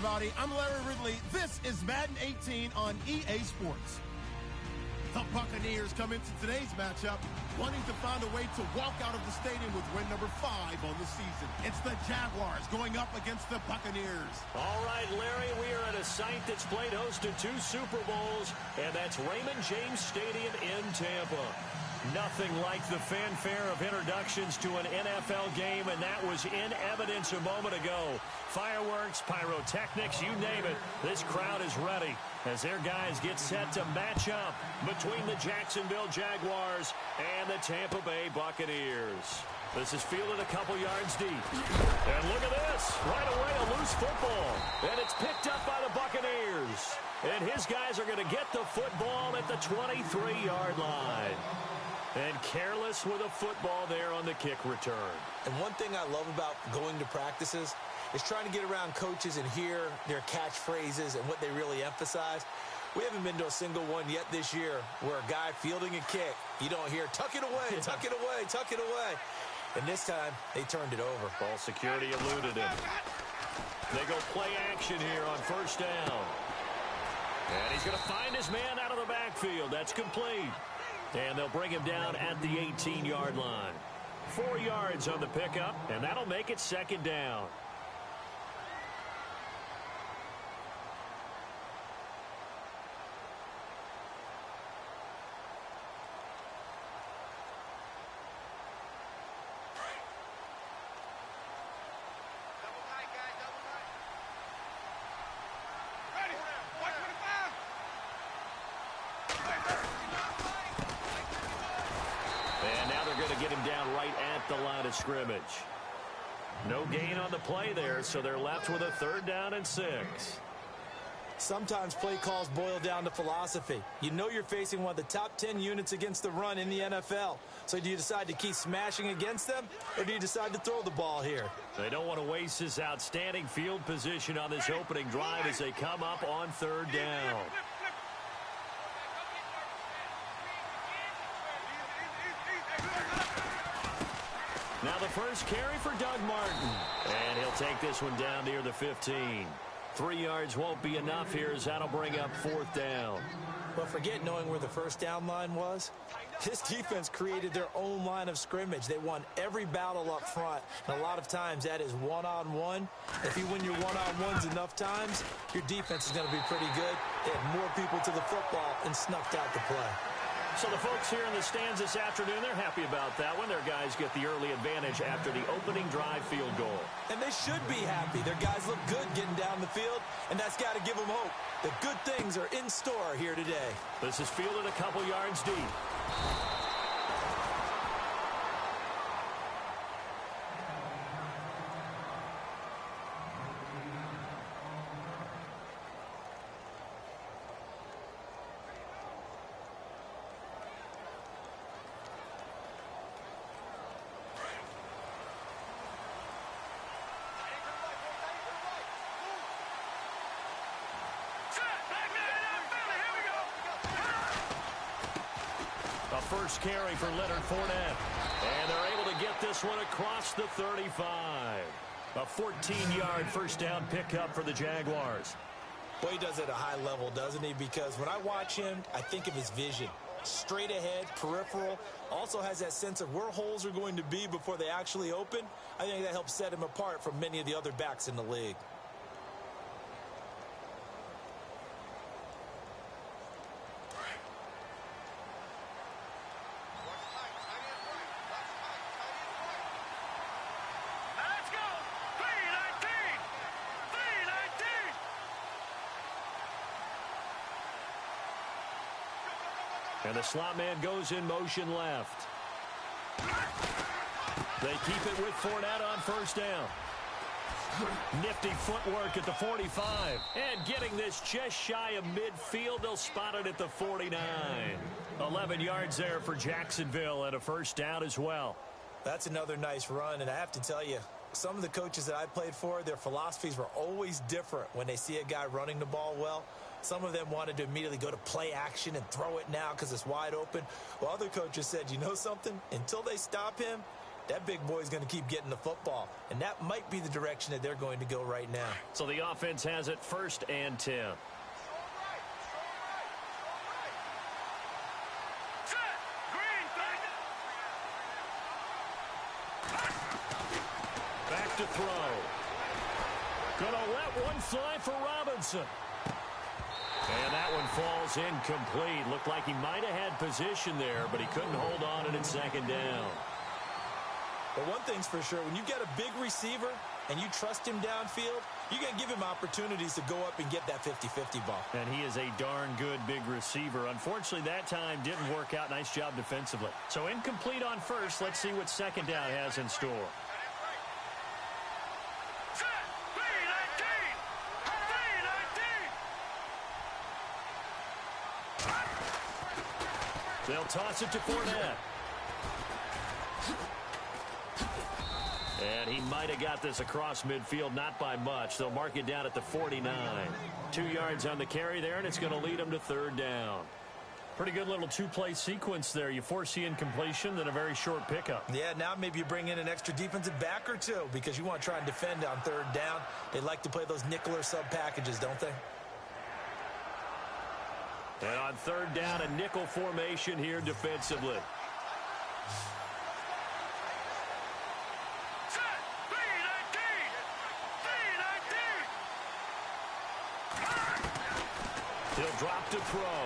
everybody. I'm Larry Ridley. This is Madden 18 on EA Sports. The Buccaneers come into today's matchup wanting to find a way to walk out of the stadium with win number 5 on the season. It's the Jaguars going up against the Buccaneers. All right, Larry, we are at a site that's played host to 2 Super Bowls, and that's Raymond James Stadium in Tampa. Nothing like the fanfare of introductions to an NFL game, and that was in evidence a moment ago. Fireworks, pyrotechnics, you name it. This crowd is ready as their guys get set to match up between the Jacksonville Jaguars and the Tampa Bay Buccaneers. This is fielded a couple yards deep. And look at this. Right away, a loose football. And it's picked up by the Buccaneers. And his guys are going to get the football at the 23-yard line. And careless with a football there on the kick return. And one thing I love about going to practices is trying to get around coaches and hear their catchphrases and what they really emphasize. We haven't been to a single one yet this year where a guy fielding a kick, you don't hear, tuck it away, tuck it away, tuck it away. And this time, they turned it over. Ball security eluded him. They go play action here on first down. And he's going to find his man out of the backfield. That's complete. And they'll bring him down at the 18-yard line. 4 yards on the pickup, and that'll make it second down. Get him down right at the line of scrimmage. No gain on the play there, so they're left with a 3rd down and 6. Sometimes play calls boil down to philosophy. You know you're facing one of the top 10 units against the run in the NFL. So do you decide to keep smashing against them, or do you decide to throw the ball here? They don't want to waste this outstanding field position on this opening drive as they come up on 3rd down. Now the first carry for Doug Martin. And he'll take this one down near the 15. 3 yards won't be enough here as that'll bring up 4th down. But forget knowing where the first down line was. This defense created their own line of scrimmage. They won every battle up front. And a lot of times that is one-on-one. If you win your one-on-ones enough times, your defense is going to be pretty good. They had more people to the football and snuffed out the play. So the folks here in the stands this afternoon, they're happy about that when their guys get the early advantage after the opening drive field goal. And they should be happy. Their guys look good getting down the field, and that's got to give them hope. The good things are in store here today. This is fielded a couple yards deep. First carry for Leonard Fournette. And they're able to get this one across the 35. A 14-yard first down pickup for the Jaguars. Well, he does it at a high level, doesn't he? Because when I watch him, I think of his vision. Straight ahead, peripheral. Also has that sense of where holes are going to be before they actually open. I think that helps set him apart from many of the other backs in the league. And the slot man goes in motion left. They keep it with Fournette on first down. Nifty footwork at the 45. And getting this just shy of midfield, they'll spot it at the 49. 11 yards there for Jacksonville and a first down as well. That's another nice run, and I have to tell you, some of the coaches that I played for, their philosophies were always different when they see a guy running the ball well. Some of them wanted to immediately go to play action and throw it now because it's wide open. Well, other coaches said, you know something? Until they stop him, that big boy is going to keep getting the football. And that might be the direction that they're going to go right now. So the offense has it 1st and 10. Back to throw. Gonna let one fly for Robinson. And that one falls incomplete. Looked like he might have had position there, but he couldn't hold on to it 2nd down. But one thing's for sure, when you get a big receiver and you trust him downfield, you're going to give him opportunities to go up and get that 50-50 ball. And he is a darn good big receiver. Unfortunately, that time didn't work out. Nice job defensively. So incomplete on 1st. Let's see what 2nd down has in store. They'll toss it to Fournette. And he might have got this across midfield, not by much. They'll mark it down at the 49. 2 yards on the carry there, and it's going to lead them to 3rd down. Pretty good little two-play sequence there. You force the incompletion, then a very short pickup. Yeah, now maybe you bring in an extra defensive back or two because you want to try and defend on 3rd down. They like to play those nickel or sub packages, don't they? And on 3rd down, a nickel formation here defensively. He'll drop to throw.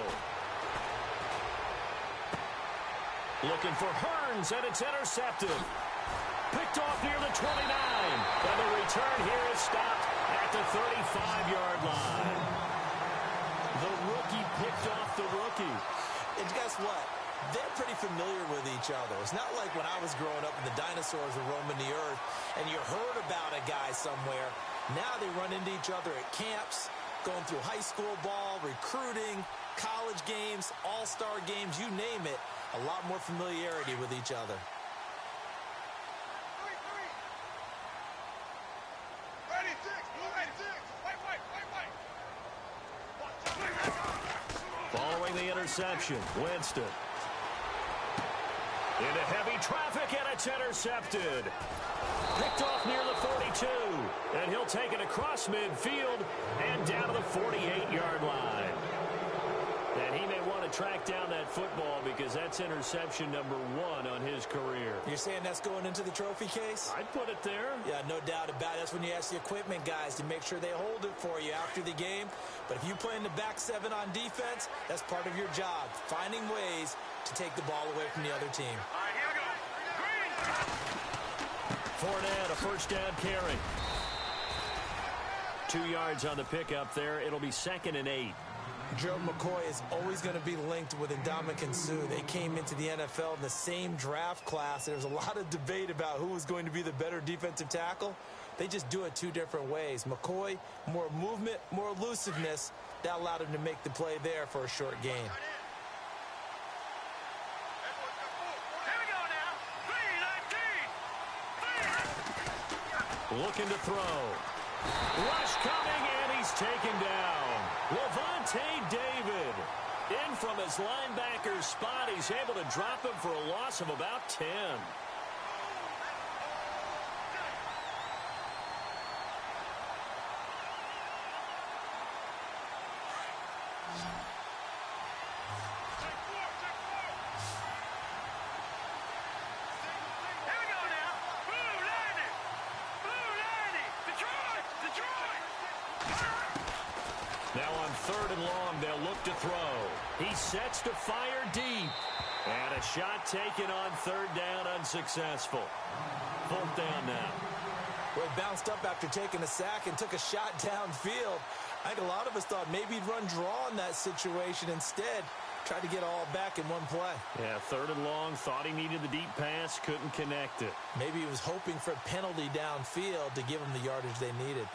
Looking for Hearns, and it's intercepted. Picked off near the 29. And the return here is stopped at the 35-yard line. The rookie picked off the rookie. And guess what? They're pretty familiar with each other. It's not like when I was growing up and the dinosaurs were roaming the earth and you heard about a guy somewhere. Now they run into each other at camps, going through high school ball, recruiting, college games, all-star games, you name it. A lot more familiarity with each other. Following the interception, Winston. Into heavy traffic, and it's intercepted. Picked off near the 42. And he'll take it across midfield and down to the 48-yard line. And he may want to track down that football because that's interception number 1 on his career. You're saying that's going into the trophy case? I'd put it there. Yeah, no doubt about it. That's when you ask the equipment guys to make sure they hold it for you after the game. But if you play in the back 7 on defense, that's part of your job, finding ways to take the ball away from the other team. All right, here we go. Fournette, a 1st down carry. 2 yards on the pickup there. It'll be 2nd and 8. Joe McCoy is always going to be linked with Ndamukong Suh. They came into the NFL in the same draft class. There was a lot of debate about who was going to be the better defensive tackle. They just do it 2 different ways. McCoy, more movement, more elusiveness. That allowed him to make the play there for a short gain. Looking to throw. Rush coming, and he's taken down. Levante David. In from his linebacker spot. He's able to drop him for a loss of about 10. Now on 3rd and long, they'll look to throw. He sets to fire deep. And a shot taken on 3rd down, unsuccessful. 4th down now. Well, he bounced up after taking a sack and took a shot downfield. I think a lot of us thought maybe he'd run draw in that situation. Instead, tried to get all back in one play. Yeah, 3rd and long, thought he needed the deep pass, couldn't connect it. Maybe he was hoping for a penalty downfield to give him the yardage they needed.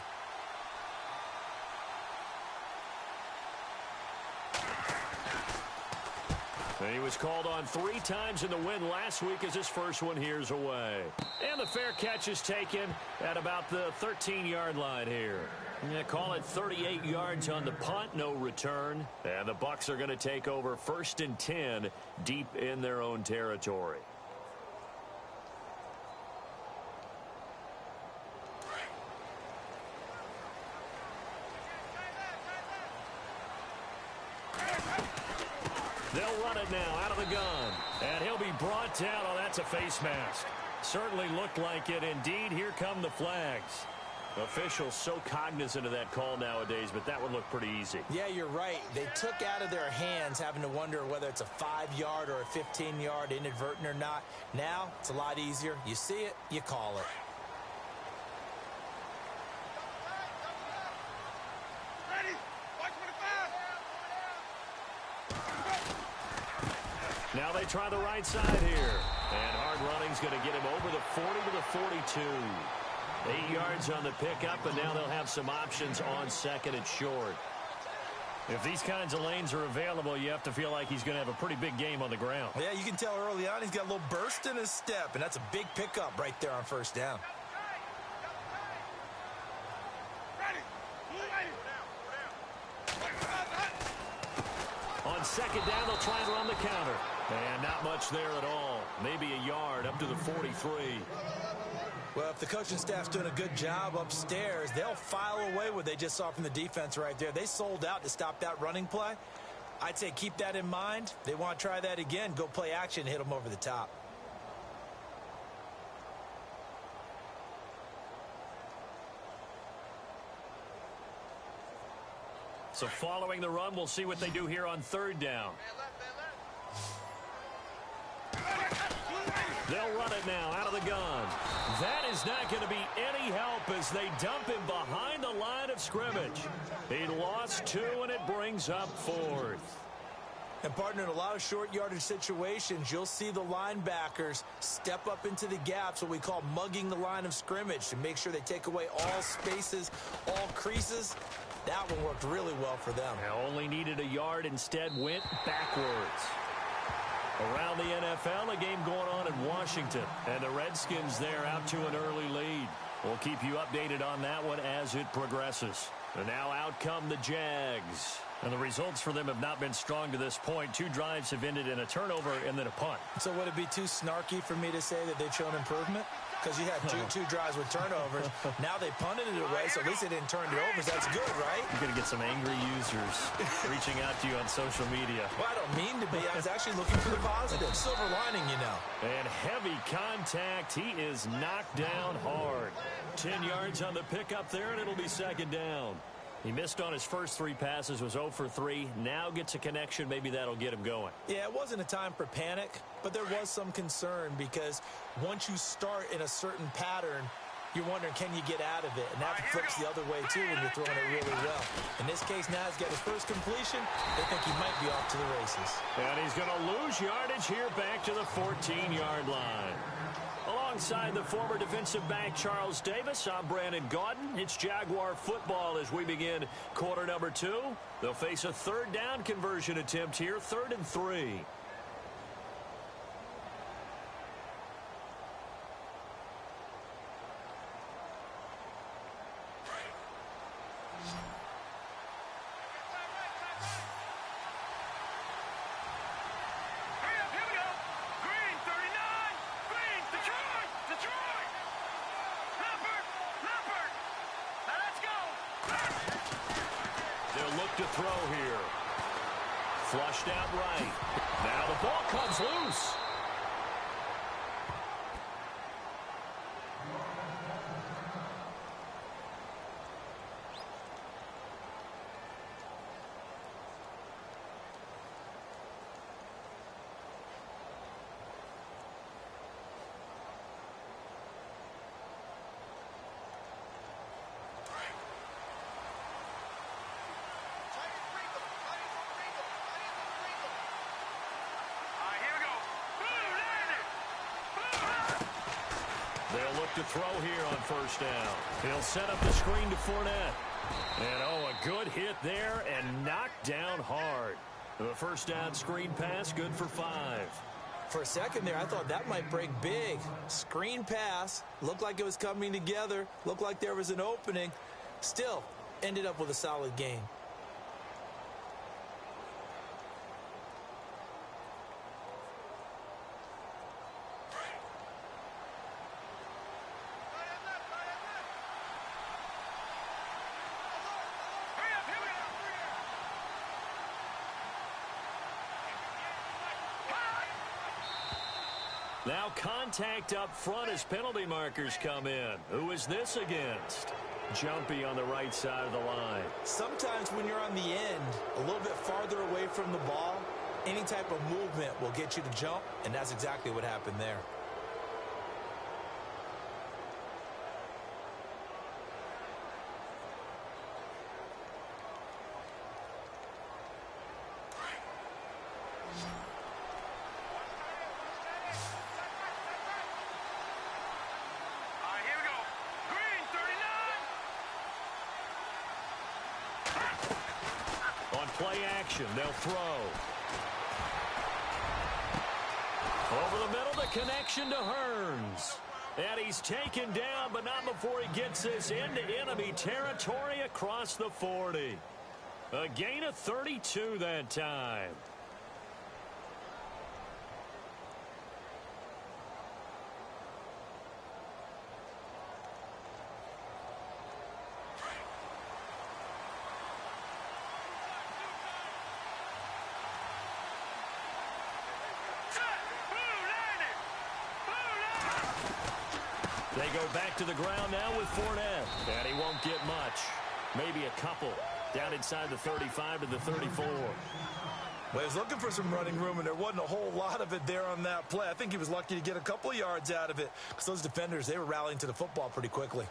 And he was called on 3 times in the win last week as his first one here's away. And the fair catch is taken at about the 13-yard line here. Yeah, call it 38 yards on the punt, no return. And the Bucs are going to take over 1st and 10 deep in their own territory. They'll run it now out of the gun. And he'll be brought down. Oh, that's a face mask. Certainly looked like it. Indeed, here come the flags. Officials so cognizant of that call nowadays, but that would look pretty easy. Yeah, you're right. They took out of their hands having to wonder whether it's a 5-yard or a 15-yard inadvertent or not. Now, it's a lot easier. You see it, you call it. Now they try the right side here. And hard running's going to get him over the 40 to the 42. 8 yards on the pickup, and now they'll have some options on second and short. If these kinds of lanes are available, you have to feel like he's going to have a pretty big game on the ground. Yeah, you can tell early on he's got a little burst in his step, and that's a big pickup right there on first down. On second down, they'll try and run the counter. And not much there at all. Maybe a yard up to the 43. Well, if the coaching staff's doing a good job upstairs, they'll file away what they just saw from the defense right there. They sold out to stop that running play. I'd say keep that in mind. They want to try that again. Go play action, hit them over the top. So following the run, we'll see what they do here on third down. They'll run it now out of the gun. That is not going to be any help as they dump him behind the line of scrimmage. He lost 2, and it brings up 4th. And, partner, in a lot of short yardage situations, you'll see the linebackers step up into the gaps, what we call mugging the line of scrimmage, to make sure they take away all spaces, all creases. That one worked really well for them. Now only needed a yard, instead went backwards. Around the NFL, a game going on in Washington. And the Redskins there out to an early lead. We'll keep you updated on that one as it progresses. And now out come the Jags. And the results for them have not been strong to this point. 2 drives have ended in a turnover and then a punt. So would it be too snarky for me to say that they've shown improvement? Because you had two drives with turnovers. Now they punted it away, so at least they didn't turn it over. So that's good, right? You're going to get some angry users reaching out to you on social media. Well, I don't mean to be. I was actually looking for the positive. Silver lining, you know. And heavy contact. He is knocked down hard. 10 yards on the pickup there, and it'll be second down. He missed on his first 3 passes, was 0 for 3. Now gets a connection. Maybe that'll get him going. Yeah, it wasn't a time for panic, but there was some concern because once you start in a certain pattern, you're wondering, can you get out of it? And that flips the other way, too, when you're throwing it really well. In this case, now he's got his first completion. They think he might be off to the races. And he's going to lose yardage here back to the 14-yard line. Alongside the former defensive back Charles Davis, I'm Brandon Gaudin. It's Jaguar football as we begin quarter number 2. They'll face a third down conversion attempt here, 3rd and 3. To throw here. Flushed out right. Now the ball comes loose. They'll look to throw here on first down. He'll set up the screen to Fournette. And, a good hit there and knocked down hard. The first down screen pass, good for 5. For a second there, I thought that might break big. Screen pass, looked like it was coming together, looked like there was an opening. Still, ended up with a solid game. Now contact up front as penalty markers come in. Who is this against? Jumpy on the right side of the line. Sometimes when you're on the end, a little bit farther away from the ball, any type of movement will get you to jump, and that's exactly what happened there. Play action, they'll throw. Over the middle, the connection to Hearns. And he's taken down, but not before he gets this into enemy territory across the 40. A gain of 32 that time. They go back to the ground now with Fournette. And he won't get much. Maybe a couple. Down inside the 35 to the 34. Well, he was looking for some running room, and there wasn't a whole lot of it there on that play. I think he was lucky to get a couple of yards out of it because those defenders, they were rallying to the football pretty quickly.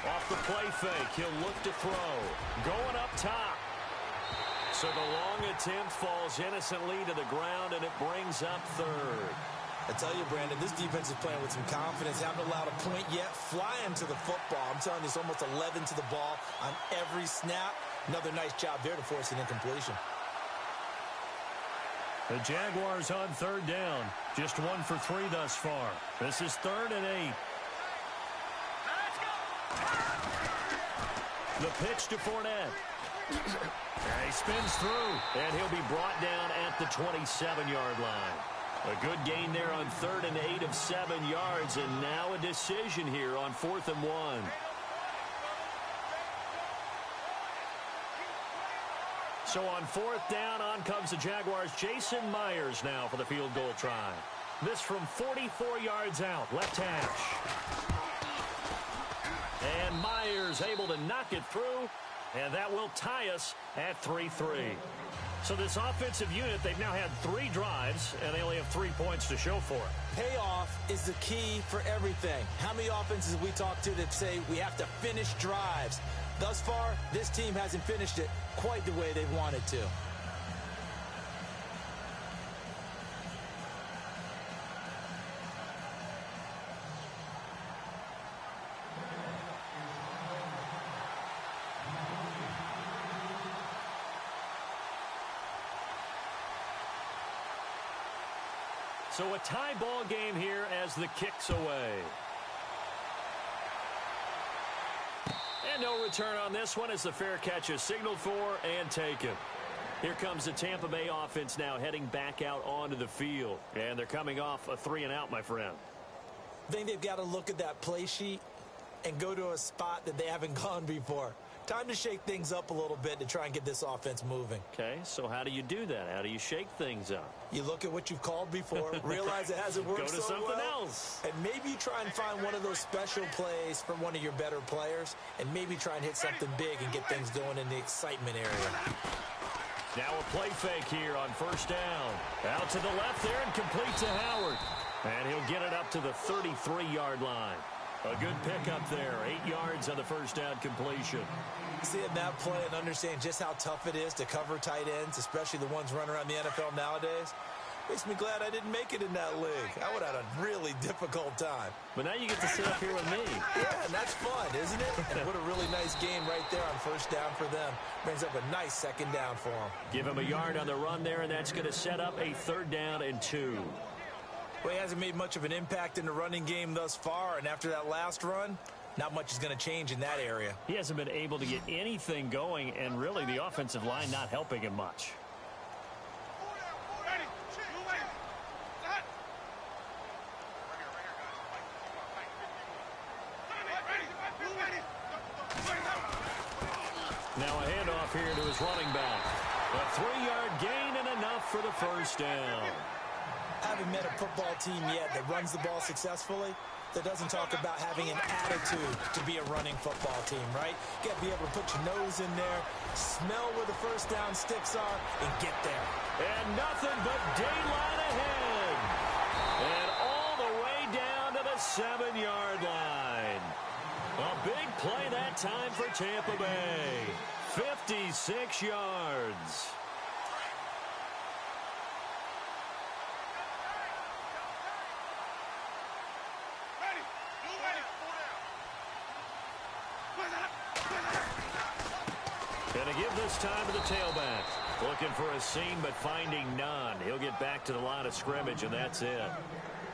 Off the play fake, he'll look to throw. Going up top. So the long attempt falls innocently to the ground, and it brings up third. I tell you, Brandon, this defense is playing with some confidence. Haven't allowed a point yet. Flying to the football. I'm telling you, it's almost 11 to the ball on every snap. Another nice job there to force an incompletion. The Jaguars on third down. Just 1 for 3 thus far. This is 3rd and 8. The pitch to Fournette. And he spins through, and he'll be brought down at the 27-yard line. A good gain there on 3rd and 8 of 7 yards, and now a decision here on 4th and 1. So on 4th down, on comes the Jaguars' Jason Myers now for the field goal try. This from 44 yards out, left hash. And Myers able to knock it through, and that will tie us at 3-3. So this offensive unit, they've now had 3 drives, and they only have 3 points to show for it. Payoff is the key for everything. How many offenses have we talked to that say we have to finish drives? Thus far, this team hasn't finished it quite the way they wanted to. So a tie ball game here as the kick's away. And no return on this one as the fair catch is signaled for and taken. Here comes the Tampa Bay offense now heading back out onto the field. And they're coming off a 3-and-out, my friend. I think they've got to look at that play sheet and go to a spot that they haven't gone before. Time to shake things up a little bit to try and get this offense moving. Okay, so how do you do that? How do you shake things up? You look at what you've called before, realize it hasn't worked Go to so something well, else. and maybe you try and find one of those special plays from one of your better players, and maybe try and hit something big and get things going in the excitement area. Now a play fake here on 1st down. Out to the left there and complete to Howard. And he'll get it up to the 33-yard line. A good pickup there. 8 yards on the 1st down completion. Seeing that play and understand just how tough it is to cover tight ends, especially the ones running around the NFL nowadays, makes me glad I didn't make it in that league. I would have had a really difficult time. But now you get to sit up here with me. Yeah, and that's fun, isn't it? And what a really nice game right there on 1st down for them. Brings up a nice 2nd down for them. Give him a yard on the run there, and that's going to set up a 3rd down and 2. Well, he hasn't made much of an impact in the running game thus far, and after that last run, not much is going to change in that area. He hasn't been able to get anything going, and really the offensive line not helping him much. Now a handoff here to his running back. A 3-yard gain and enough for the first down. I haven't met a football team yet that runs the ball successfully that doesn't talk about having an attitude to be a running football team, right? You got to be able to put your nose in there, smell where the first down sticks are, and get there. And nothing but daylight ahead. And all the way down to the 7-yard line. A big play that time for Tampa Bay. 56 yards. Gonna give this time to the tailback. Looking for a seam, but finding none. He'll get back to the line of scrimmage, and that's it.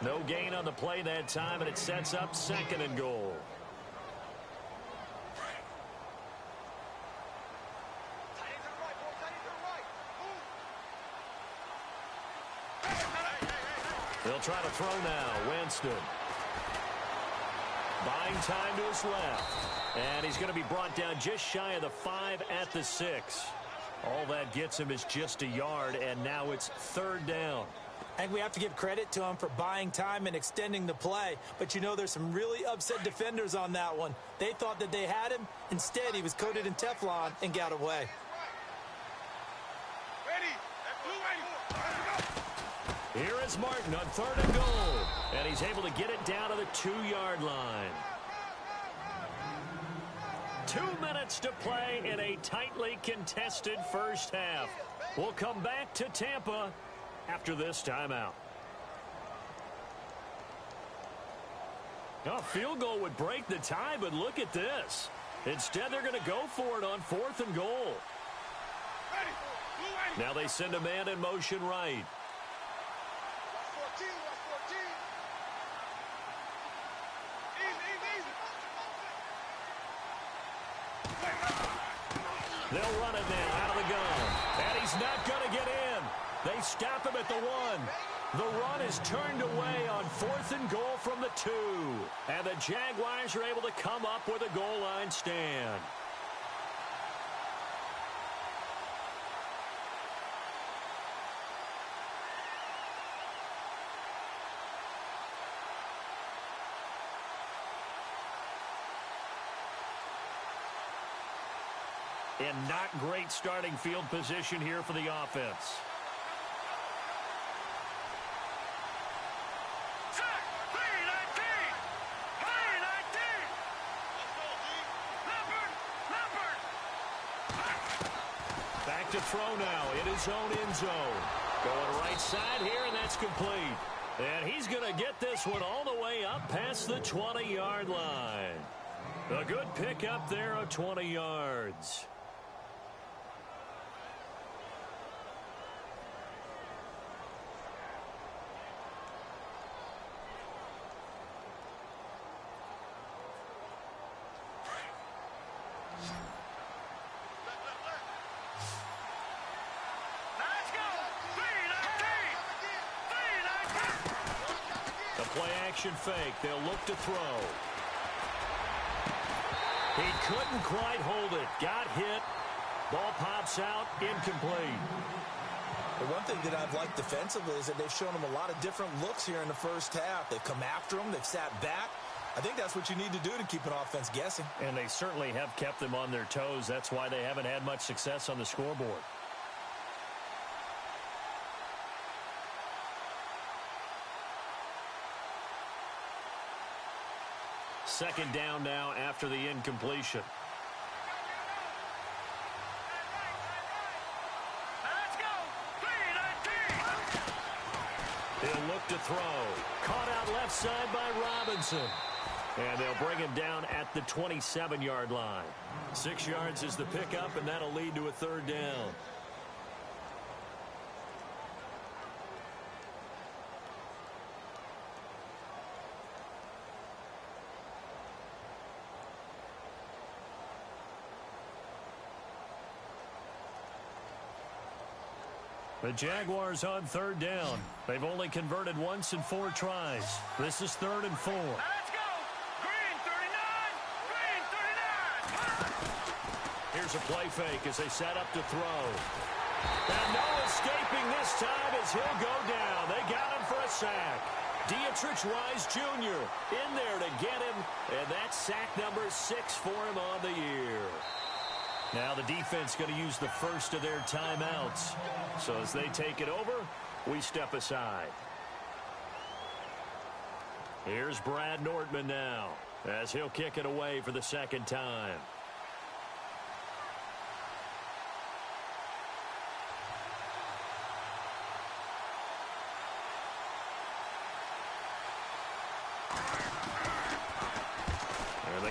No gain on the play that time, and it sets up 2nd and goal. They'll try to throw now. Winston. Buying time to his left. And he's going to be brought down just shy of the 5 at the 6. All that gets him is just a yard, and now it's 3rd down. I think we have to give credit to him for buying time and extending the play. But, you know, there's some really upset defenders on that one. They thought that they had him. Instead, he was coated in Teflon and got away. Here is Martin on 3rd and goal. And he's able to get it down to the 2-yard line. 2 minutes to play in a tightly contested first half. We'll come back to Tampa after this timeout. A field goal would break the tie, but look at this. Instead, they're going to go for it on 4th and goal. Now they send a man in motion right. They'll run it now out of the gun. And he's not going to get in. They stop him at the 1. The run is turned away on 4th and goal from the 2. And the Jaguars are able to come up with a goal line stand. And not great starting field position here for the offense. Back to throw now in his own end zone. Going right side here, and that's complete. And he's going to get this one all the way up past the 20-yard line. A good pickup there of 20 yards. Fake. They'll look to throw. He couldn't quite hold it. Got hit. Ball pops out. Incomplete. The one thing that I've liked defensively is that they've shown him a lot of different looks here in the first half. They've come after him. They've sat back. I think that's what you need to do to keep an offense guessing. And they certainly have kept them on their toes. That's why they haven't had much success on the scoreboard. Second down now after the incompletion. He'll look to throw. Caught out left side by Robinson. And they'll bring him down at the 27-yard line. 6 yards is the pickup, and that'll lead to a 3rd down. The Jaguars on third down. They've only converted once in 4 tries. This is 3rd and 4. Let's go. Green 39. Green 39. Here's a play fake as they set up to throw. And no escaping this time as he'll go down. They got him for a sack. Dietrich Wise Jr. in there to get him. And that's sack number 6 for him on the year. Now the defense going to use the first of their timeouts. So as they take it over, we step aside. Here's Brad Nordman now as he'll kick it away for the second time.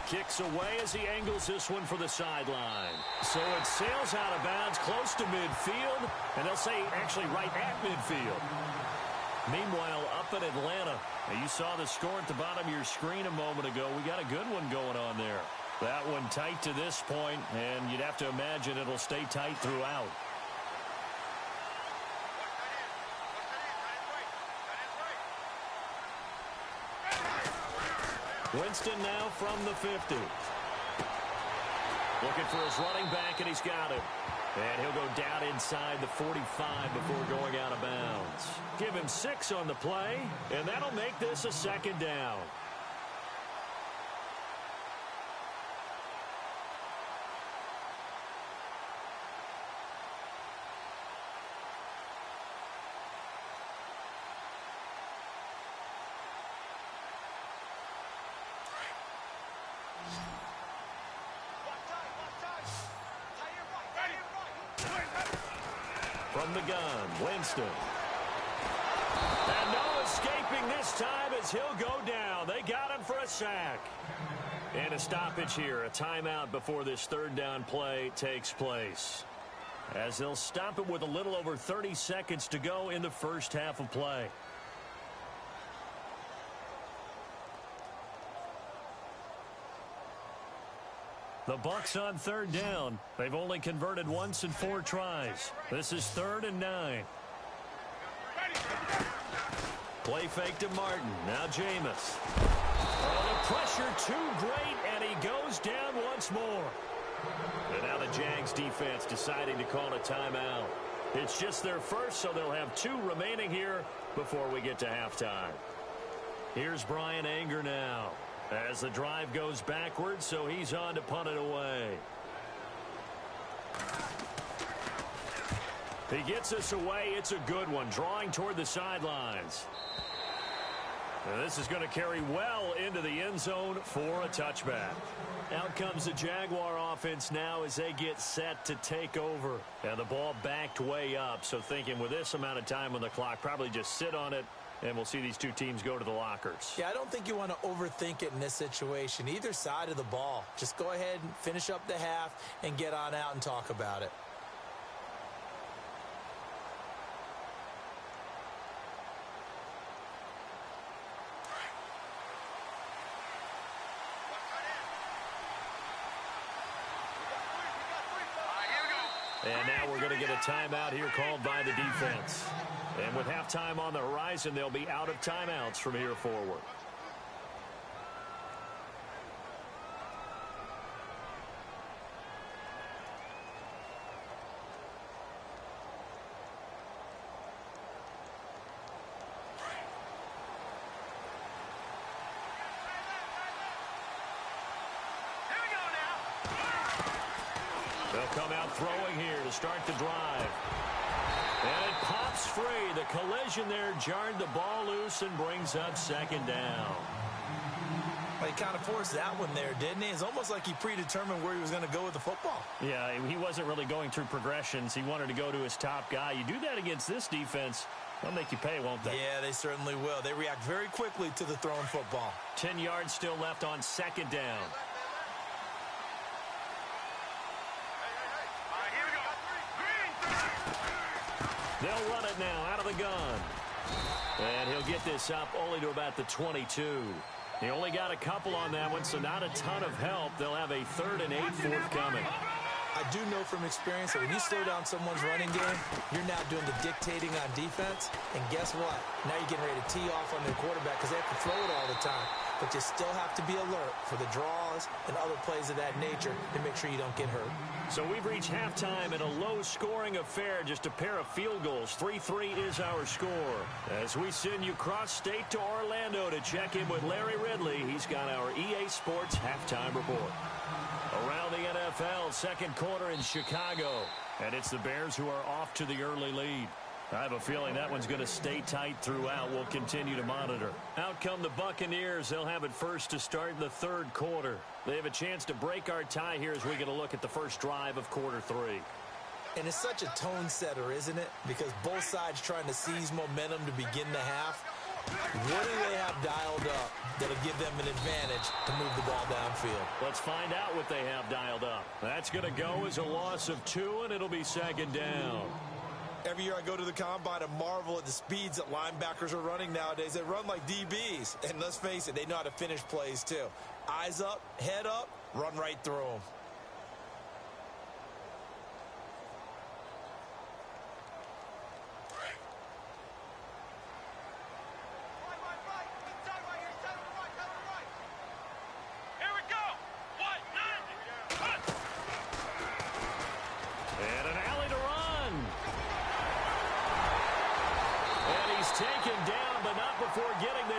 Kicks away as he angles this one for the sideline. So it sails out of bounds close to midfield, and they'll say actually right at midfield. Meanwhile, up in Atlanta, you saw the score at the bottom of your screen a moment ago. We got a good one going on there. That one tight to this point, and you'd have to imagine it'll stay tight throughout. Winston now from the 50. Looking for his running back, and he's got him. And he'll go down inside the 45 before going out of bounds. Give him 6 on the play, and that'll make this a 2nd down. From the gun, Winston. And no escaping this time as he'll go down. They got him for a sack. And a stoppage here, a timeout before this 3rd down play takes place. As they'll stop it with a little over 30 seconds to go in the first half of play. The Bucs on 3rd down. They've only converted once in 4 tries. This is 3rd and 9. Play fake to Martin. Now Jameis. Oh, the pressure too great, and he goes down once more. And now the Jags defense deciding to call a timeout. It's just their first, so they'll have 2 remaining here before we get to halftime. Here's Brian Anger now. As the drive goes backwards, so he's on to punt it away. He gets us away. It's a good one, drawing toward the sidelines. And this is going to carry well into the end zone for a touchback. Out comes the Jaguar offense now as they get set to take over. And the ball backed way up, so thinking with this amount of time on the clock, probably just sit on it. And we'll see these 2 teams go to the lockers. Yeah, I don't think you want to overthink it in this situation. Either side of the ball. Just go ahead and finish up the half and get on out and talk about it. And now we're going to get a timeout here called by the defense. And with halftime on the horizon, they'll be out of timeouts from here forward. They'll come out throwing here to start the drive. And it pops free. The collision there jarred the ball loose and brings up 2nd down. Well, he kind of forced that one there, didn't he? It's almost like he predetermined where he was going to go with the football. Yeah, he wasn't really going through progressions. He wanted to go to his top guy. You do that against this defense, they'll make you pay, won't they? Yeah, they certainly will. They react very quickly to the thrown football. 10 yards still left on 2nd down. They'll run it now out of the gun. And he'll get this up only to about the 22. He only got a couple on that one, so not a ton of help. They'll have a 3rd and 8 forthcoming. I do know from experience that when you slow down someone's running game, you're now doing the dictating on defense. And guess what? Now you're getting ready to tee off on their quarterback because they have to throw it all the time. But you still have to be alert for the draws and other plays of that nature to make sure you don't get hurt. So we've reached halftime in a low-scoring affair, just a pair of field goals. 3-3 is our score. As we send you cross-state to Orlando to check in with Larry Ridley, he's got our EA Sports halftime report. Around the NFL, second quarter in Chicago. And it's the Bears who are off to the early lead. I have a feeling that one's going to stay tight throughout. We'll continue to monitor. Out come the Buccaneers. They'll have it first to start the third quarter. They have a chance to break our tie here as we get a look at the first drive of quarter three. And it's such a tone setter, isn't it? Because both sides trying to seize momentum to begin the half. What do they have dialed up that'll give them an advantage to move the ball downfield? Let's find out what they have dialed up. That's going to go as a loss of 2, and it'll be second down. Every year I go to the combine and marvel at the speeds that linebackers are running nowadays. They run like DBs. And let's face it, they know how to finish plays too. Eyes up, head up, run right through them.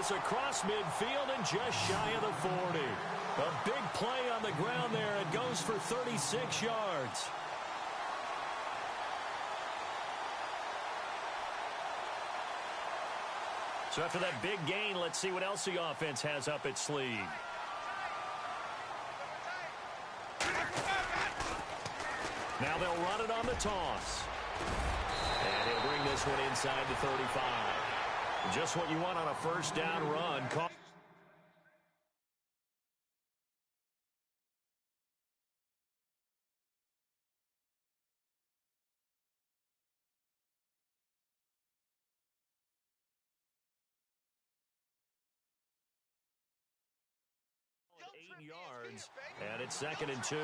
Across midfield and just shy of the 40. A big play on the ground there. It goes for 36 yards. So after that big gain, let's see what else the offense has up its sleeve. Now they'll run it on the toss. And he'll bring this one inside the 35. Just what you want on a first down run. Eight yards, and it's second and 2.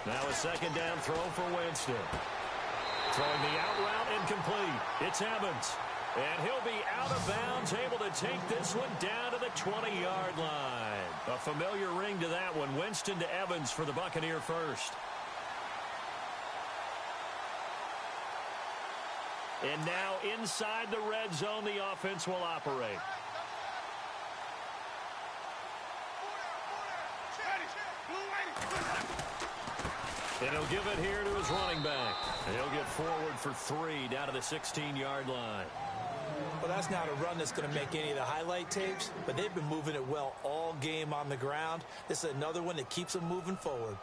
Now a second down throw for Winston. Throwing the out route incomplete. It's Evans. And he'll be out of bounds, able to take this one down to the 20-yard line. A familiar ring to that one. Winston to Evans for the Buccaneer first. And now inside the red zone, the offense will operate. And he'll give it here to his running back. And he'll get forward for 3 down to the 16-yard line. Well, that's not a run that's going to make any of the highlight tapes, but they've been moving it well all game on the ground. This is another one that keeps them moving forward.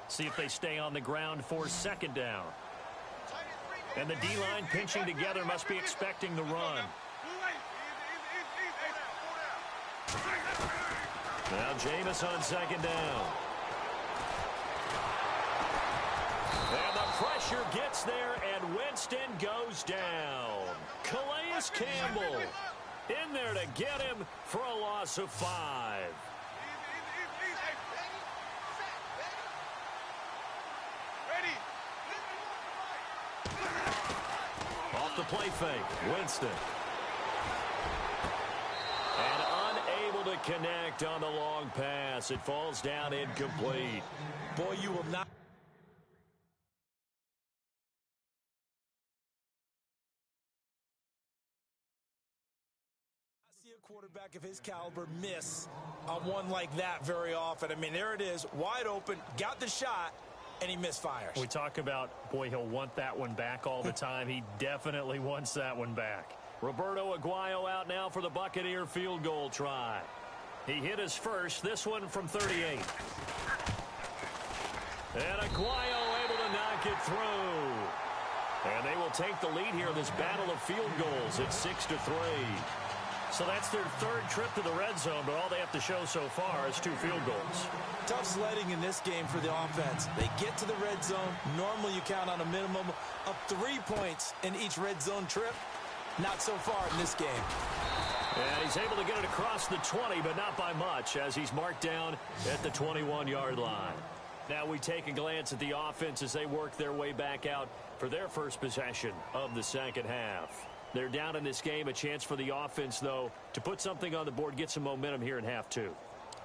See if they stay on the ground for second down. And the D-line pinching together must be expecting the run. Now Jameis on second down. And the pressure gets there, and Winston goes down. Calais Campbell in there to get him for a loss of 5. Off the play fake, Winston. And unable to connect on the long pass. It falls down incomplete. Boy, you will not see a quarterback of his caliber miss on one like that very often. I mean, there it is, wide open, got the shot, and he misfires. We talk about, boy, he'll want that one back all the time. He definitely wants that one back. Roberto Aguayo out now for the Buccaneer field goal try. He hit his first, this one from 38. And Aguayo able to knock it through. And they will take the lead here in this battle of field goals at 6-3. So that's their third trip to the red zone, but all they have to show so far is 2 field goals. Tough sledding in this game for the offense. They get to the red zone. Normally you count on a minimum of 3 points in each red zone trip. Not so far in this game. And he's able to get it across the 20, but not by much, as he's marked down at the 21-yard line. Now we take a glance at the offense as they work their way back out for their first possession of the second half. They're down in this game. A chance for the offense, though, to put something on the board, get some momentum here in half 2.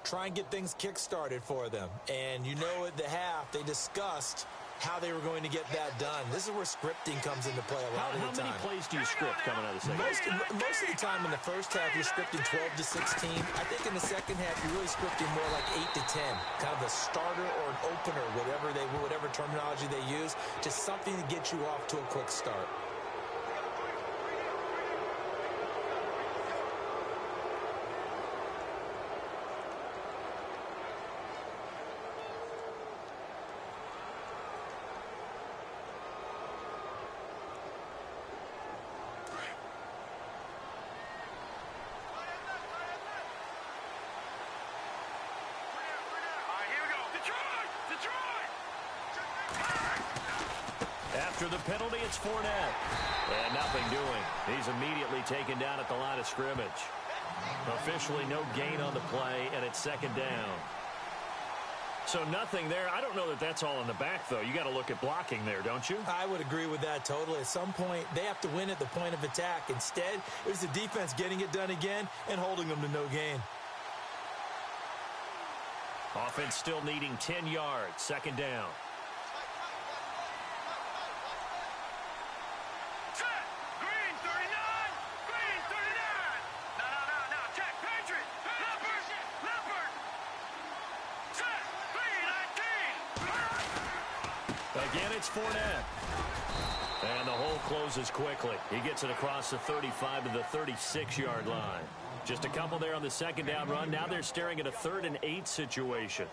Try and get things kick-started for them. And you know at the half, they discussed how they were going to get that done. This is where scripting comes into play a lot of the time. How many plays do you script coming out of the second half? Most of the time in the first half, you're scripting 12 to 16. I think in the second half, you're really scripting more like 8 to 10. Kind of a starter or an opener, whatever terminology they use. Just something to get you off to a quick start. After the penalty, it's Fournette. And nothing doing. He's immediately taken down at the line of scrimmage. Officially no gain on the play, and it's second down. So nothing there. I don't know that that's all in the back, though. You got to look at blocking there, don't you? I would agree with that totally. At some point, they have to win at the point of attack. Instead, it was the defense getting it done again and holding them to no gain. Offense still needing 10 yards. Second down. Again, it's Fournette. And the hole closes quickly. He gets it across the 35 to the 36-yard line. Just a couple there on the second down run. Now they're staring at a 3rd and 8 situation.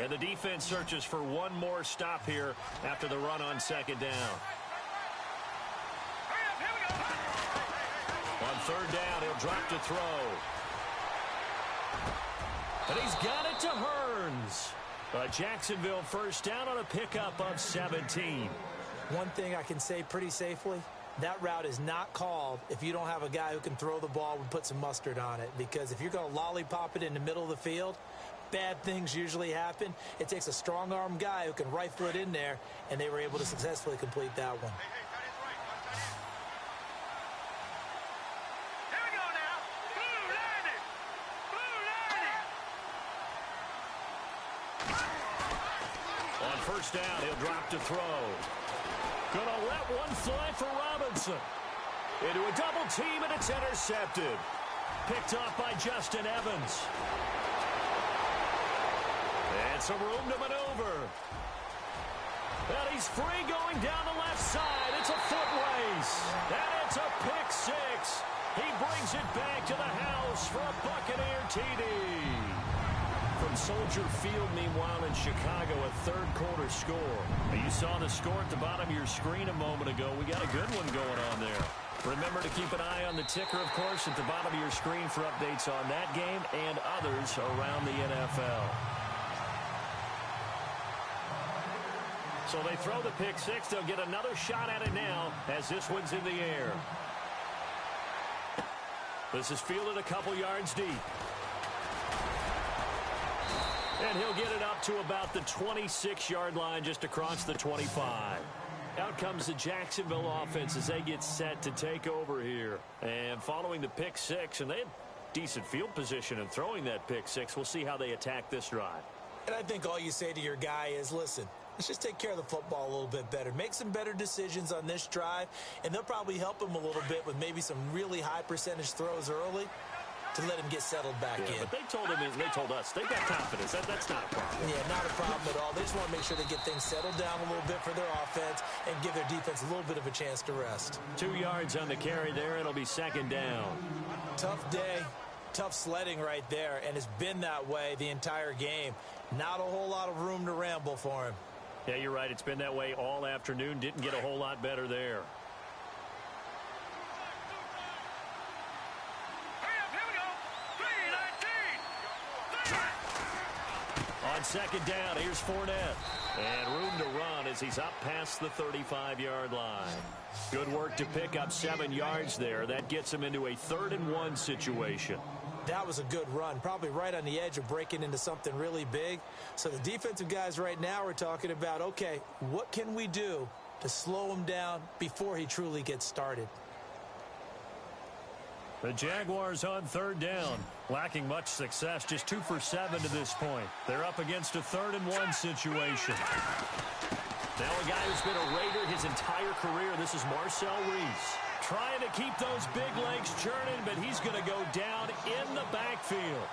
And the defense searches for one more stop here after the run on second down. On third down, he'll drop to throw. And he's got it to Hearns. A Jacksonville first down on a pickup of 17. One thing I can say pretty safely, that route is not called if you don't have a guy who can throw the ball and put some mustard on it. Because if you're going to lollipop it in the middle of the field, bad things usually happen. It takes a strong-arm guy who can rifle it in there, and they were able to successfully complete that one. Here we go now. Blue landed. Blue landed. On first down, he'll drop to throw. Gonna let one fly for Robinson. Into a double team, and it's intercepted. Picked off by Justin Evans. And some room to maneuver. And he's free going down the left side. It's a foot race. And it's a pick six. He brings it back to the house for a Buccaneer TD. From Soldier Field, meanwhile, in Chicago, a third-quarter score. You saw the score at the bottom of your screen a moment ago. We got a good one going on there. Remember to keep an eye on the ticker, of course, at the bottom of your screen for updates on that game and others around the NFL. So they throw the pick six. They'll get another shot at it now as this one's in the air. This is fielded a couple yards deep. And he'll get it up to about the 26-yard line, just across the 25. Out comes the Jacksonville offense as they get set to take over here. And following the pick six, and they had decent field position in throwing that pick six. We'll see how they attack this drive. And I think all you say to your guy is, listen, let's just take care of the football a little bit better. Make some better decisions on this drive, and they'll probably help him a little bit with maybe some really high percentage throws early to let him get settled back in. But they told us they've got confidence. That's not a problem. Yeah, not a problem at all. They just want to make sure they get things settled down a little bit for their offense and give their defense a little bit of a chance to rest. 2 yards on the carry there. It'll be second down. Tough day, tough sledding right there, and it's been that way the entire game. Not a whole lot of room to ramble for him. Yeah, you're right. It's been that way all afternoon. Didn't get a whole lot better there. On second down, here's Fournette. And room to run as he's up past the 35-yard line. Good work to pick up 7 yards there. That gets him into a 3rd-and-1 situation. That was a good run, probably right on the edge of breaking into something really big. So the defensive guys right now are talking about, okay, what can we do to slow him down before he truly gets started? The Jaguars on 3rd down, lacking much success, just 2 for 7 to this point. They're up against a 3rd-and-1 situation. Now a guy who's been a Raider his entire career, this is Marcel Reese. Trying to keep those big legs churning, but he's going to go down in the backfield.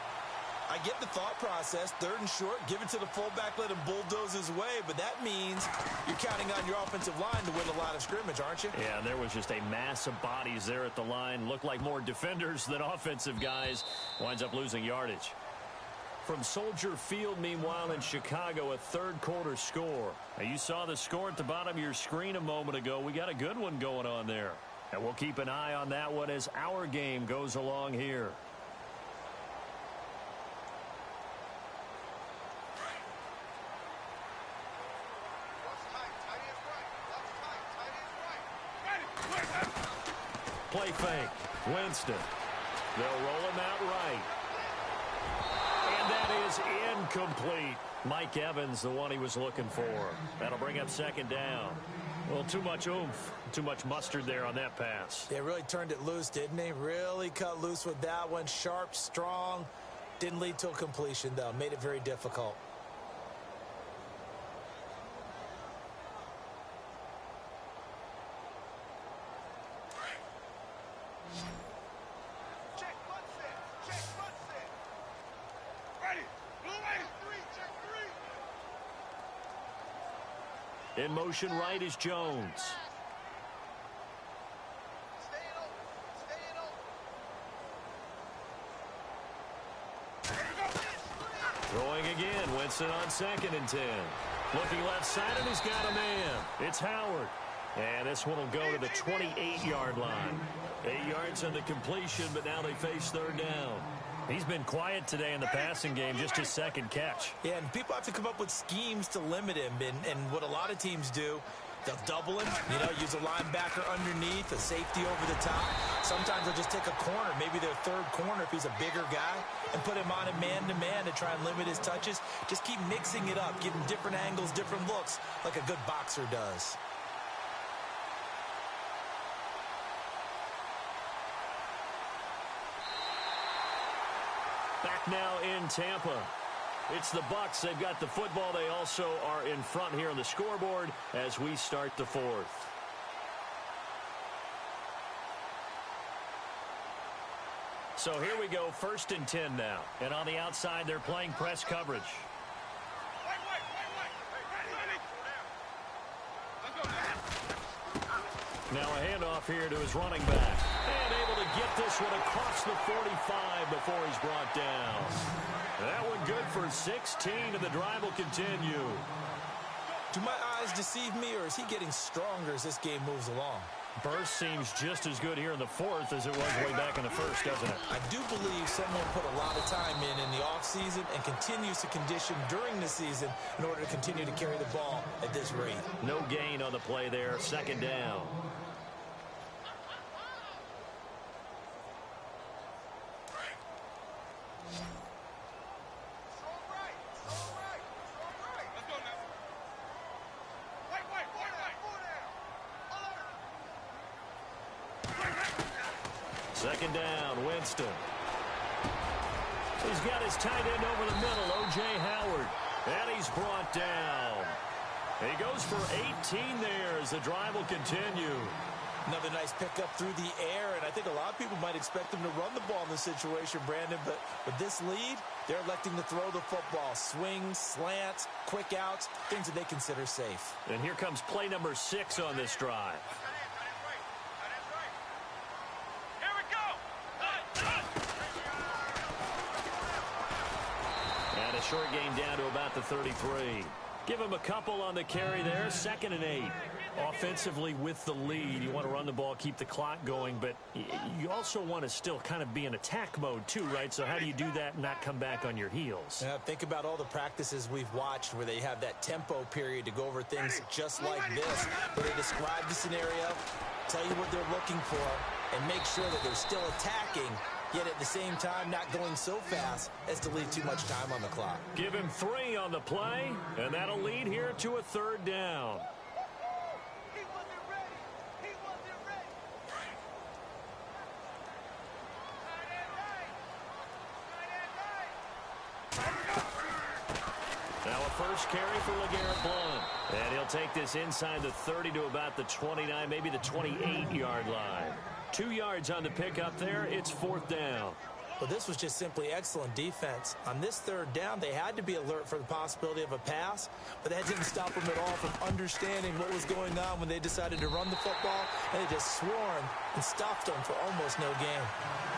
I get the thought process, 3rd and short, give it to the fullback, let him bulldoze his way, but that means you're counting on your offensive line to win a lot of scrimmage, aren't you? Yeah, there was just a mass of bodies there at the line. Looked like more defenders than offensive guys. Winds up losing yardage. From Soldier Field, meanwhile, in Chicago, a 3rd-quarter score. Now, you saw the score at the bottom of your screen a moment ago. We got a good one going on there. And we'll keep an eye on that one as our game goes along here. Play fake. Winston. They'll roll him out right. And that is incomplete. Mike Evans, the one he was looking for. That'll bring up 2nd down. Well, too much oomph, too much mustard there on that pass. They really turned it loose, didn't they? Really cut loose with that one. Sharp, strong. Didn't lead to a completion, though. Made it very difficult. In motion right is Jones. Throwing again. Winston on 2nd and 10. Looking left side, and he's got a man. It's Howard. And this one will go to the 28-yard line. 8 yards on the completion, but now they face 3rd down. He's been quiet today in the passing game, just his 2nd catch. Yeah, and people have to come up with schemes to limit him. And what a lot of teams do, they'll double him, use a linebacker underneath, a safety over the top. Sometimes they'll just take a corner, maybe their 3rd corner if he's a bigger guy, and put him on a man-to-man to try and limit his touches. Just keep mixing it up, getting different angles, different looks, like a good boxer does. Back now in Tampa. It's the Bucs. They've got the football. They also are in front here on the scoreboard as we start the 4th. So here we go, 1st and 10 now. And on the outside, they're playing press coverage. Now a handoff here to his running back. And able to get this one across the 45 before he's brought down. That one good for 16, and the drive will continue. Do my eyes deceive me, or is he getting stronger as this game moves along? Burst seems just as good here in the 4th as it was way back in the 1st, doesn't it? I do believe someone put a lot of time in the offseason and continues to condition during the season in order to continue to carry the ball at this rate. No gain on the play there, 2nd down. Second down, Winston. He's got his tight end over the middle, O.J. Howard. And he's brought down. He goes for 18 there as the drive will continue. Another nice pickup through the air, and I think a lot of people might expect him to run the ball in this situation, Brandon, but with this lead, they're electing to throw the football. Swings, slants, quick outs, things that they consider safe. And here comes play number 6 on this drive. Here we go. And a short gain down to about the 33. Give him a couple on the carry there, 2nd and 8. Offensively with the lead, you want to run the ball, keep the clock going, but you also want to still kind of be in attack mode too, right? So how do you do that and not come back on your heels? Think about all the practices we've watched where they have that tempo period to go over things just like this, where they describe the scenario, tell you what they're looking for, and make sure that they're still attacking, yet at the same time not going so fast as to leave too much time on the clock. Give him 3 on the play, and that'll lead here to a 3rd down. Now a first carry for LeGarrette Blount. And he'll take this inside the 30 to about the 29, maybe the 28-yard line. 2 yards on the pickup there. It's 4th down. Well, this was just simply excellent defense. On this 3rd down, they had to be alert for the possibility of a pass, but that didn't stop them at all from understanding what was going on when they decided to run the football, and they just swarmed and stopped them for almost no gain.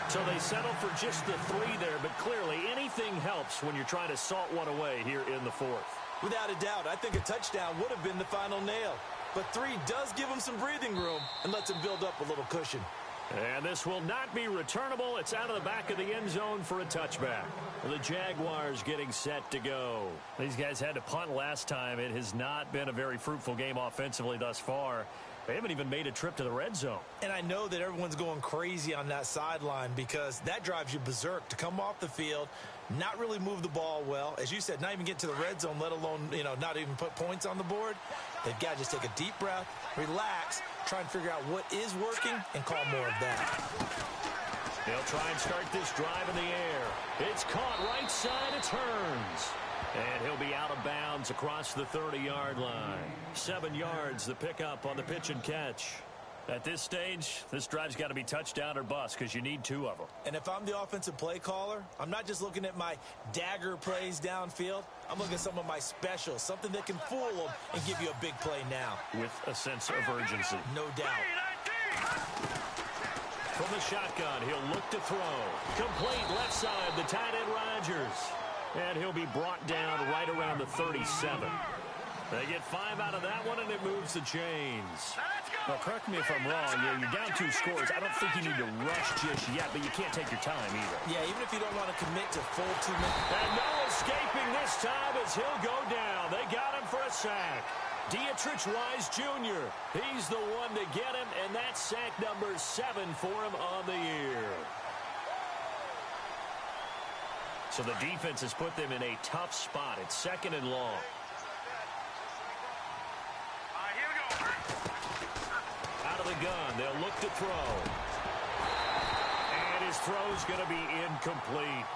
So they settled for just the 3 there, but clearly anything helps when you're trying to salt one away here in the 4th. Without a doubt, I think a touchdown would have been the final nail. But 3 does give them some breathing room and lets them build up a little cushion. And this will not be returnable. It's out of the back of the end zone for a touchback. The Jaguars getting set to go. These guys had to punt last time. It has not been a very fruitful game offensively thus far. They haven't even made a trip to the red zone. And I know that everyone's going crazy on that sideline because that drives you berserk to come off the field, not really move the ball well. As you said, not even get to the red zone, let alone, not even put points on the board. They've got to just take a deep breath, relax, try and figure out what is working, and call more of that. They'll try and start this drive in the air. It's caught right side. It turns. And he'll be out of bounds across the 30-yard line. 7 yards, the pickup on the pitch and catch. At this stage, this drive's got to be touchdown or bust because you need 2 of them. And if I'm the offensive play caller, I'm not just looking at my dagger plays downfield. I'm looking at some of my specials, something that can fool them and give you a big play now. With a sense of urgency. No doubt. From the shotgun, he'll look to throw. Complete left side, the tight end Rodgers. And he'll be brought down right around the 37. They get 5 out of that one, and it moves the chains. Now, correct me if I'm wrong. You're down 2 scores. I don't think you need to rush just yet, but you can't take your time either. Yeah, even if you don't want to commit to full 2 minutes. And no escaping this time as he'll go down. They got him for a sack. Dietrich Wise Jr., he's the one to get him, and that's sack number 7 for him on the year. So the defense has put them in a tough spot. It's 2nd and long. Here we go. Out of the gun, they'll look to throw. And his throw's going to be incomplete.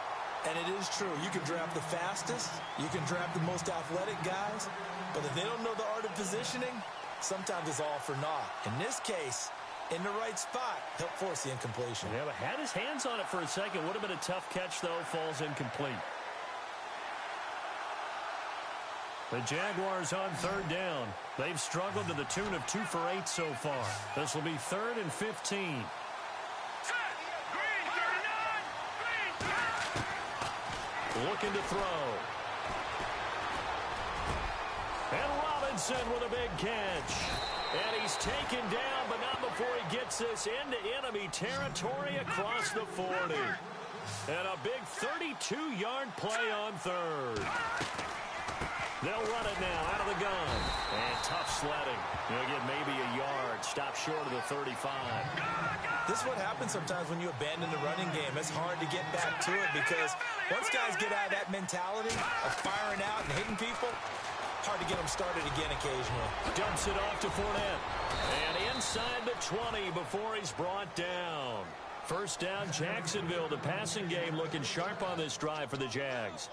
And it is true. You can draft the fastest. You can draft the most athletic guys. But if they don't know the art of positioning, sometimes it's all for naught. In this case, in the right spot, help force the incompletion. Yeah, but had his hands on it for a second. Would have been a tough catch, though. Falls incomplete. The Jaguars on 3rd down. They've struggled to the tune of 2 for 8 so far. This will be 3rd and 15. Looking to throw. And Robinson with a big catch. And he's taken down, but not before he gets this into enemy territory across the 40. And a big 32-yard play on 3rd. They'll run it now out of the gun. And tough sledding. They'll get maybe a yard. Stop short of the 35. This is what happens sometimes when you abandon the running game. It's hard to get back to it because once guys get out of that mentality of firing out and hitting people, hard to get them started again occasionally. Dumps it off to Fournette. And inside the 20 before he's brought down. 1st down, Jacksonville. The passing game looking sharp on this drive for the Jags.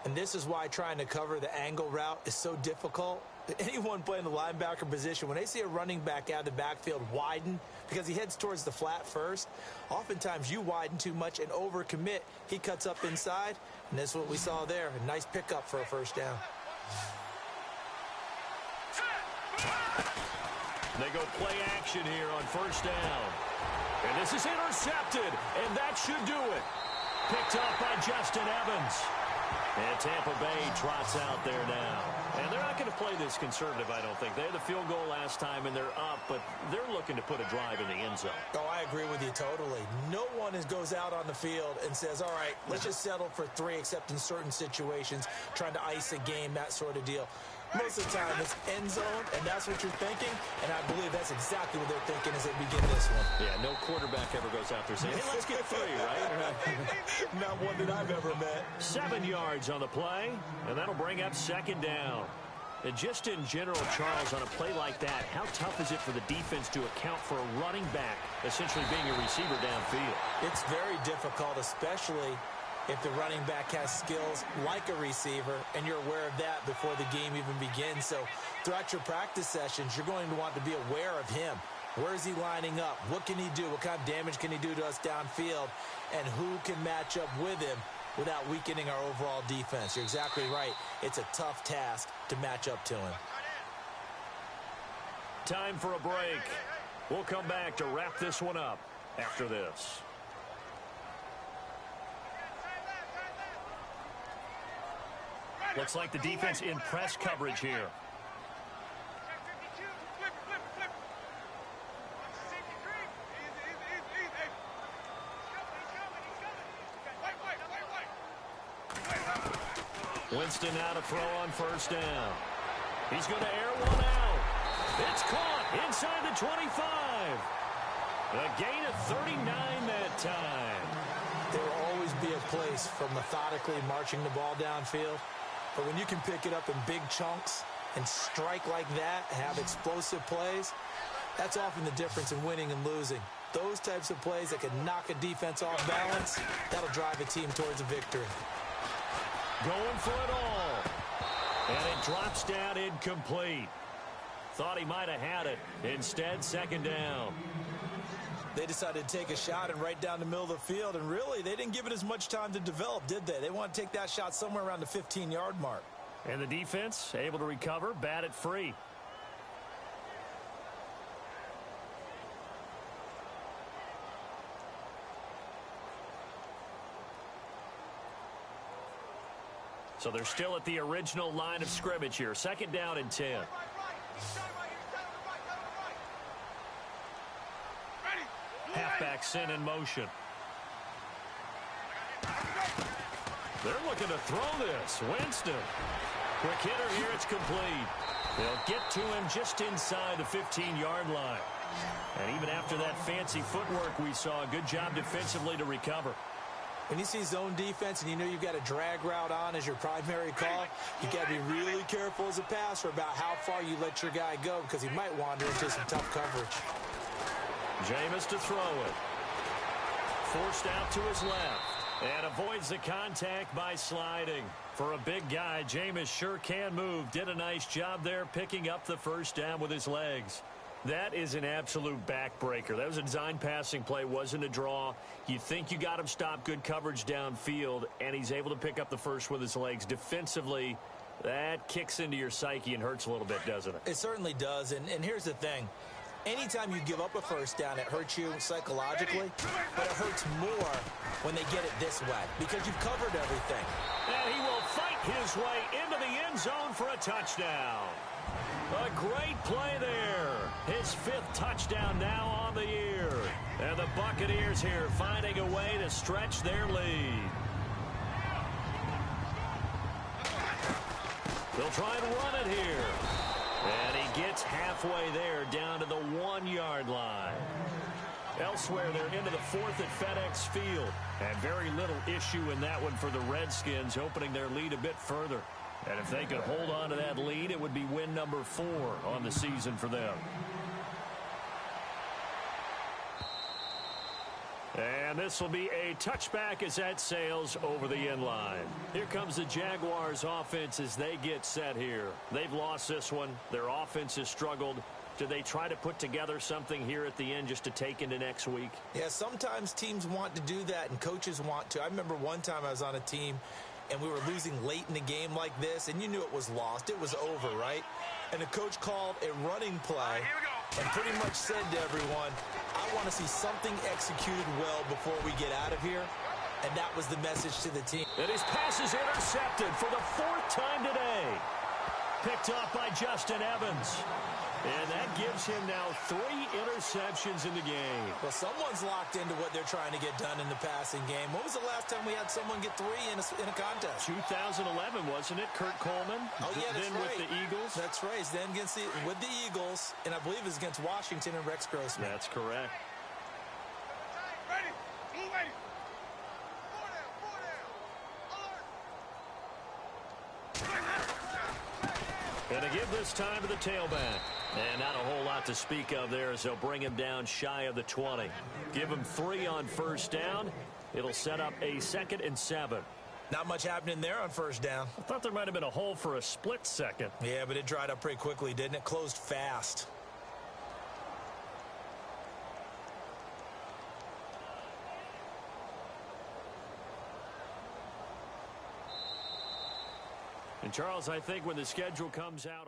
And this is why trying to cover the angle route is so difficult. Anyone playing the linebacker position, when they see a running back out of the backfield widen because he heads towards the flat first, oftentimes you widen too much and overcommit. He cuts up inside, and that's what we saw there. A nice pickup for a first down. They go play action here on first down. And this is intercepted, and that should do it. Picked up by Justin Evans. And Tampa Bay trots out there now. And they're not going to play this conservative, I don't think. They had the field goal last time, and they're up, but they're looking to put a drive in the end zone. Oh, I agree with you totally. No one goes out on the field and says, all right, let's just settle for 3, except in certain situations, trying to ice a game, that sort of deal. Most of the time, it's end zone, and that's what you're thinking, and I believe that's exactly what they're thinking as they begin this one. Yeah, no quarterback ever goes out there saying, hey, let's get 3, right? Not one that I've ever met. 7 yards on the play, and that'll bring up second down. And just in general, Charles, on a play like that, how tough is it for the defense to account for a running back essentially being a receiver downfield? It's very difficult, especially if the running back has skills like a receiver, and you're aware of that before the game even begins. So throughout your practice sessions, you're going to want to be aware of him. Where is he lining up? What can he do? What kind of damage can he do to us downfield? And who can match up with him without weakening our overall defense? You're exactly right. It's a tough task to match up to him. Time for a break. We'll come back to wrap this one up after this. Looks like the defense in press coverage here. Winston now to throw on first down. He's going to air one out. It's caught inside the 25. A gain of 39 that time. There will always be a place for methodically marching the ball downfield. But when you can pick it up in big chunks and strike like that, have explosive plays, that's often the difference in winning and losing. Those types of plays that can knock a defense off balance, that'll drive a team towards a victory. Going for it all. And it drops down incomplete. Thought he might have had it. Instead, second down. They decided to take a shot and right down the middle of the field, and really, they didn't give it as much time to develop, did they? They want to take that shot somewhere around the 15-yard mark. And the defense able to recover, bat it free. So they're still at the original line of scrimmage here. Second down and 10. Halfback sent in motion. They're looking to throw this. Winston. Quick hitter here. It's complete. They'll get to him just inside the 15-yard line. And even after that fancy footwork we saw, a good job defensively to recover. When you see zone defense and you know you've got a drag route on as your primary call, you got to be really careful as a passer about how far you let your guy go because he might wander into some tough coverage. Jameis to throw it. Forced out to his left. And avoids the contact by sliding. For a big guy, Jameis sure can move. Did a nice job there picking up the first down with his legs. That is an absolute backbreaker. That was a design passing play, wasn't a draw. You think you got him stopped, good coverage downfield, and he's able to pick up the first with his legs. Defensively, that kicks into your psyche and hurts a little bit, doesn't it? It certainly does, and here's the thing. Anytime you give up a first down, it hurts you psychologically, but it hurts more when they get it this way because you've covered everything. And he will fight his way into the end zone for a touchdown. A great play there. His 5th touchdown now on the year. And the Buccaneers here finding a way to stretch their lead. They'll try and run it here. And he gets halfway there down to the 1-yard line. Elsewhere, they're into the 4th at FedEx Field. And very little issue in that one for the Redskins, opening their lead a bit further. And if they could hold on to that lead, it would be win number 4 on the season for them. And And this will be a touchback as that sails over the end line. Here comes the Jaguars offense as they get set here. They've lost this one. Their offense has struggled. Do they try to put together something here at the end just to take into next week? Yeah, sometimes teams want to do that and coaches want to. I remember one time I was on a team and we were losing late in the game like this, and you knew it was lost. It was over, right? And the coach called a running play and pretty much said to everyone, I want to see something executed well before we get out of here. And that was the message to the team. And his pass is intercepted for the 4th time today. Picked off by Justin Evans. And that gives him now 3 interceptions in the game. Well, someone's locked into what they're trying to get done in the passing game. When was the last time we had someone get 3 in a contest? 2011, wasn't it? Kurt Coleman. Oh, yeah, that's then right. with the Eagles. That's right. Then with the Eagles, and I believe it was against Washington and Rex Grossman. That's correct. Ready? Move ready. And to give this time to the tailback. And not a whole lot to speak of there as they'll bring him down shy of the 20. Give him 3 on first down. It'll set up a 2nd and 7. Not much happening there on first down. I thought there might have been a hole for a split second. Yeah, but it dried up pretty quickly, didn't it? Closed fast. And Charles, I think when the schedule comes out...